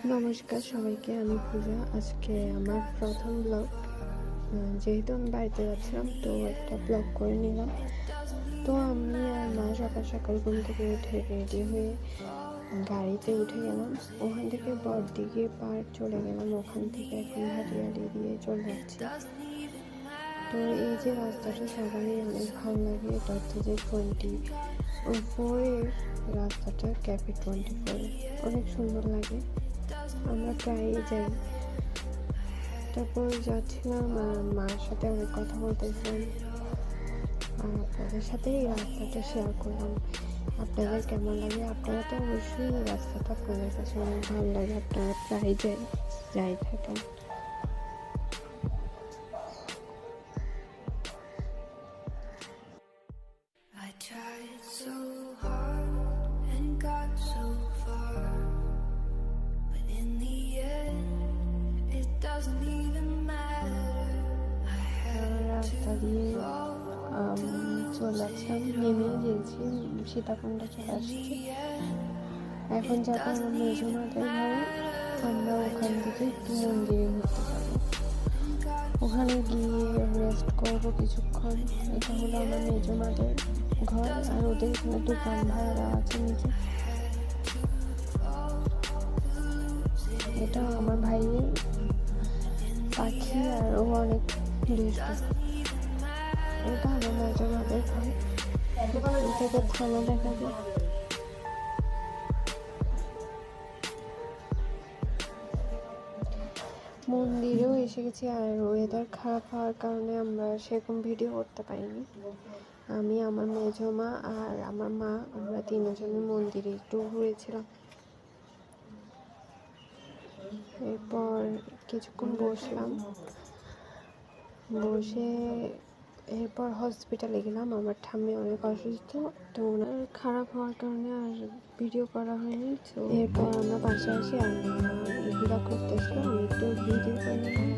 নমস্কার সবাইকে, আমি পূজা। আজকে আমার প্রথম ব্লগ। যেহেতু আমি বাড়িতে যাচ্ছিলাম, তো একটা ব্লগ করে নিলাম। তো আমি আর মা সকাল সকাল ঘুম থেকে উঠে রেডি হয়ে গাড়িতে উঠে গেলাম। ওখান থেকে বড়দিঘি পার্ক চলে গেলাম। ওখান থেকে এখন ভাটিয়ালি দিয়ে চলে যাচ্ছি। তো এই যে রাস্তাটা সবারই অনেক ভালো লাগে। এটা হচ্ছে যে 24 এর রাস্তাটা, ক্যাফে 24 অনেক সুন্দর লাগে। আমরা প্রায়ই যাই। তারপর যাচ্ছিলাম আর মার সাথে অনেক কথা বলতেছিলাম, আর আপনাদের সাথে এই রাস্তাটা শেয়ার করলাম। আপনাদের কেমন লাগে? আপনারা তো অবশ্যই এই রাস্তাটা আপনাদের কাছে অনেক ভালো লাগে, আপনারা প্রায় যাই থাকেন। রাস্তা দিয়ে চলে যাচ্ছিলাম, নেমে গিয়েছি, সীতাকুণ্ডে চলে আসছি। এখন যাবো আমার মেজমাদের ঘরে। আমরা ওখান থেকে একটু মন্দিরে ঘুরতে যাবো। ওখানে গিয়ে রেস্ট করবো কিছুক্ষণ। এটা হলো আমার মেজমাদের ঘর, আর ওদের এখানে দোকান ভাড়া দেওয়া আছে নিচে। এটা আমার ভাইয়ের পাখি, আর ও অনেক দুষ্ট। এটা আমার মেজমাদের ঘর, থেকে থানা দেখা যায়। মন্দিরেও এসে গেছি, আর ওয়েদার খারাপ হওয়ার কারণে আমরা সেরকম ভিডিও করতে পারিনি। আমি, আমার মেজমা আর আমার মা, আমরা তিনজনে মন্দিরে একটু ঘুরেছিলাম। এরপর কিছুক্ষণ বসলাম, বসে এরপর হসপিটালে গেলাম। আমার ঠাম্মি অনেক অসুস্থ, তো ওনার খারাপ হওয়ার কারণে আর ভিডিও করা হয়নি। তো এরপর আমরা বাসায় আসি, আর ঘোরা করতেছিলাম, আমি একটু ভিডিও করে নিলাম।